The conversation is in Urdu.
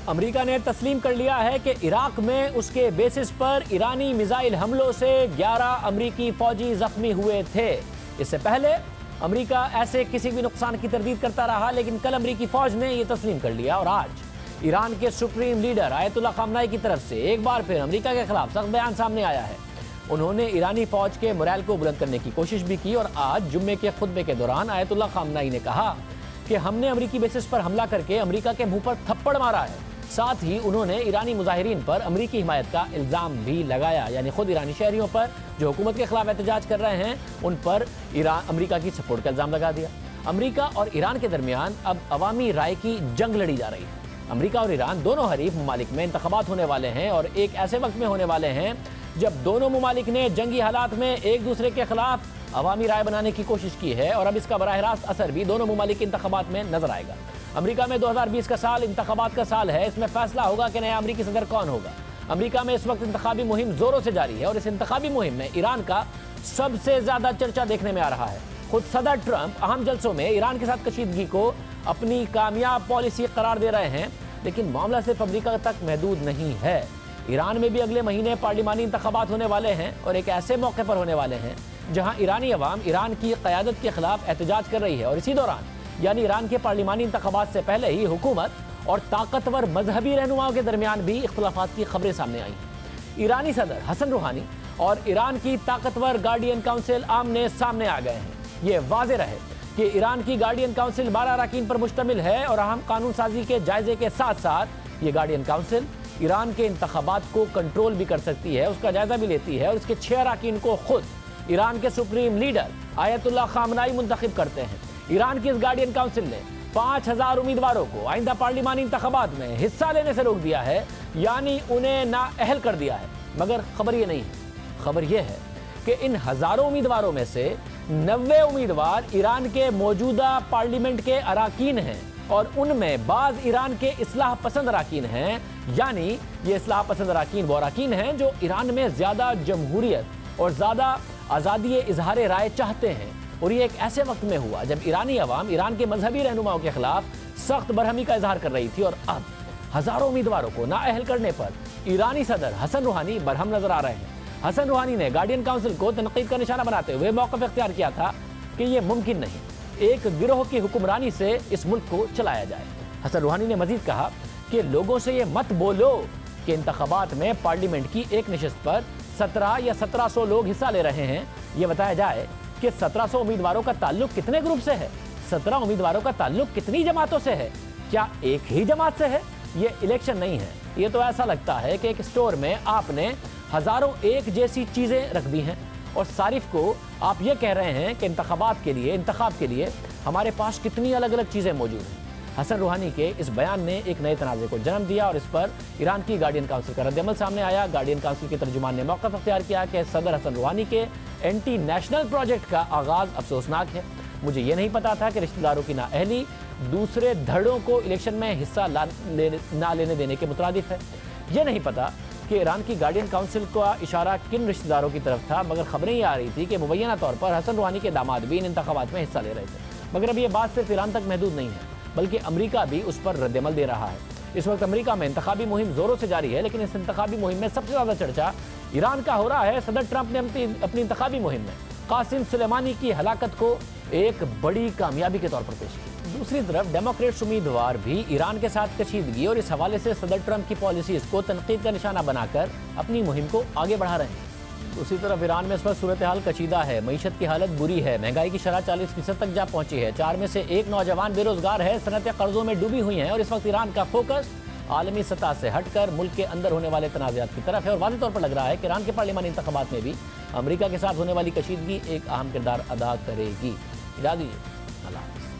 امریکہ نے تسلیم کر لیا ہے کہ عراق میں اس کے بیسس پر ایرانی میزائل حملوں سے 11 امریکی فوجی زخمی ہوئے تھے۔ اس سے پہلے امریکہ ایسے کسی بھی نقصان کی تردید کرتا رہا، لیکن کل امریکی فوج نے یہ تسلیم کر لیا اور آج ایران کے سپریم لیڈر آیت اللہ خامنہ کی طرف سے ایک بار پھر امریکہ کے خلاف سخت بیان سامنے آیا ہے۔ انہوں نے ایرانی فوج کے مورال کو بلند کرنے کی کوشش بھی کی اور آج جمعے کے خطبے کے دوران آیت اللہ خامنہ نے کہا کہ ہم نے امریکی بیسس پر حملہ کر کے امریکہ کے منہ پر تھپڑ مارا ہے۔ ساتھ ہی انہوں نے ایرانی مظاہرین پر امریکی حمایت کا الزام بھی لگایا، یعنی خود ایرانی شہریوں پر جو حکومت کے خلاف احتجاج کر رہے ہیں ان پر امریکہ کی سپورٹ کا الزام لگا دیا۔ امریکہ اور ایران کے درمیان اب عوامی رائے کی جنگ لڑی جا رہی ہے۔ امریکہ اور ایران دونوں حریف ممالک میں انتخابات ہونے والے ہیں اور ایک ایسے وقت میں ہونے والے ہیں جب دونوں ممالک نے جنگی حالات میں ایک دوسرے کے خلاف عوامی رائے بنانے کی کوشش کی ہے اور اب اس کا براہ راست اثر بھی دونوں ممالک کے انتخابات میں نظر آئے گا۔ امریکہ میں 2020 کا سال انتخابات کا سال ہے، اس میں فیصلہ ہوگا کہ نیا امریکی صدر کون ہوگا۔ امریکہ میں اس وقت انتخابی مہم زوروں سے جاری ہے اور اس انتخابی مہم میں ایران کا سب سے زیادہ چرچا دیکھنے میں آ رہا ہے۔ خود صدر ٹرمپ اہم جلسوں میں ایران کے ساتھ کشیدگی کو اپنی کامیاب پالیسی قرار دے رہے ہیں، لیکن معاملہ صرف امریکہ تک محدود نہیں ہے۔ ایران میں بھی اگلے مہینے پارلیمانی انتخابات ہونے والے ہیں اور ایک ایسے موقع پر ہونے والے ہیں جہاں ایرانی عوام ایران کی قیادت کے خلاف احتجاج کر رہی ہے اور اسی دوران یعنی ایران کے پارلیمانی انتخابات سے پہلے ہی حکومت اور طاقتور مذہبی رہنماؤں کے درمیان بھی اختلافات کی خبریں سامنے آئی ہیں۔ ایرانی صدر حسن روحانی اور ایران کی طاقتور گارڈین کونسل آمنے سامنے آ گئے ہیں۔ یہ واضح رہے کہ ایران کی گارڈین کونسل 12 اراکین پر مشتمل ہے اور اہم قانون سازی کے جائزے کے ساتھ ساتھ یہ گارڈین کونسل ایران کے انتخابات کو کنٹرول بھی کر سکتی ہے، اس کا جائزہ بھی لیتی ہے اور اس کے 6 اراکین کو خود ایران کے سپریم لیڈر آیت اللہ خامنہ منتخب کرتے ہیں۔ ایران کی اس گارڈین کونسل نے 5000 امیدواروں کو آئندہ پارلیمانی انتخابات میں حصہ لینے سے روک دیا ہے، یعنی انہیں نااہل کر دیا ہے۔ مگر خبر یہ نہیں ہے، خبر یہ ہے کہ ان ہزاروں امیدواروں میں سے 90 امیدوار ایران کے موجودہ پارلیمنٹ کے اراکین ہیں اور ان میں بعض ایران کے اصلاح پسند اراکین ہیں، یعنی یہ اصلاح پسند اراکین وہ اراکین ہیں جو ایران میں زیادہ جمہوریت اور زیادہ آزادی اظہار رائے چاہتے ہیں۔ اور یہ ایک ایسے وقت میں ہوا جب ایرانی عوام ایران کے مذہبی رہنماؤں کے خلاف سخت برہمی کا اظہار کر رہی تھی اور اب ہزاروں امیدواروں کو نااہل کرنے پر ایرانی صدر حسن روحانی برہم نظر آ رہے ہیں۔ حسن روحانی نے گارڈین کونسل کو تنقید کا نشانہ بناتے ہوئے موقف اختیار کیا تھا کہ یہ ممکن نہیں ایک گروہ کی حکمرانی سے اس ملک کو چلایا جائے۔ حسن روحانی نے مزید کہا کہ لوگوں سے یہ مت بولو کہ انتخابات میں پارلیمنٹ کی ایک نشست پر 17 یا 1700 لوگ حصہ لے رہے ہیں۔ یہ بتایا جائے کہ 1700 امیدواروں کا تعلق کتنے گروپ سے ہے، 17 امیدواروں کا تعلق کتنی جماعتوں سے ہے، کیا ایک ہی جماعت سے ہے؟ یہ الیکشن نہیں ہے، یہ تو ایسا لگتا ہے کہ ایک اسٹور میں آپ نے ہزاروں ایک جیسی چیزیں رکھ دی ہیں اور صارف کو آپ یہ کہہ رہے ہیں کہ انتخاب کے لیے ہمارے پاس کتنی الگ الگ چیزیں موجود ہیں۔ حسن روحانی کے اس بیان نے ایک نئے تنازع کو جنم دیا اور اس پر ایران کی گارڈین کونسل کا رد عمل سامنے آیا۔ گارڈین کونسل کے ترجمان نے موقف اختیار کیا کہ صدر حسن روحانی کے اینٹی نیشنل پروجیکٹ کا آغاز افسوسناک ہے۔ مجھے یہ نہیں پتا تھا کہ رشتہ داروں کی نااہلی دوسرے دھڑوں کو الیکشن میں حصہ نہ لینے دینے کے مترادف ہے۔ یہ نہیں پتا کہ ایران کی گارڈین کونسل کا اشارہ کن رشتہ داروں کی طرف تھا، مگر خبریں یہ آ رہی تھی کہ مبینہ طور پر حسن روحانی کے داماد بھی ان انتخابات میں حصہ لے رہے تھے۔ مگر اب یہ بات صرف ایران تک محدود نہیں ہے، بلکہ امریکہ بھی اس پر رد عمل دے رہا ہے۔ اس وقت امریکہ میں انتخابی مہم زوروں سے جاری ہے، لیکن اس انتخابی مہم میں سب سے زیادہ چرچا ایران کا ہو رہا ہے۔ صدر ٹرمپ نے اپنی انتخابی مہم میں قاسم سلیمانی کی ہلاکت کو ایک بڑی کامیابی کے طور پر پیش کیا۔ دوسری طرف ڈیموکریٹس امیدوار بھی ایران کے ساتھ کشیدگی اور اس حوالے سے صدر ٹرمپ کی پالیسیز کو تنقید کا نشانہ بنا کر اپنی مہم کو آگے بڑھا رہے ہیں۔ دوسری طرف ایران میں اس وقت صورتحال کشیدہ ہے، معیشت کی حالت بری ہے، مہنگائی کی شرح 40% تک جا پہنچی ہے، 4 میں سے 1 نوجوان بے روزگار ہے، صنعتیں قرضوں میں ڈوبی ہوئی ہیں اور اس وقت ایران کا فوکس عالمی سطح سے ہٹ کر ملک کے اندر ہونے والے تنازعات کی طرف ہے اور واضح طور پر لگ رہا ہے کہ ایران کے پارلیمانی انتخابات میں بھی امریکہ کے ساتھ ہونے والی کشیدگی ایک اہم کردار ادا کرے گی۔ اجازت دیجیے، اللہ حافظ۔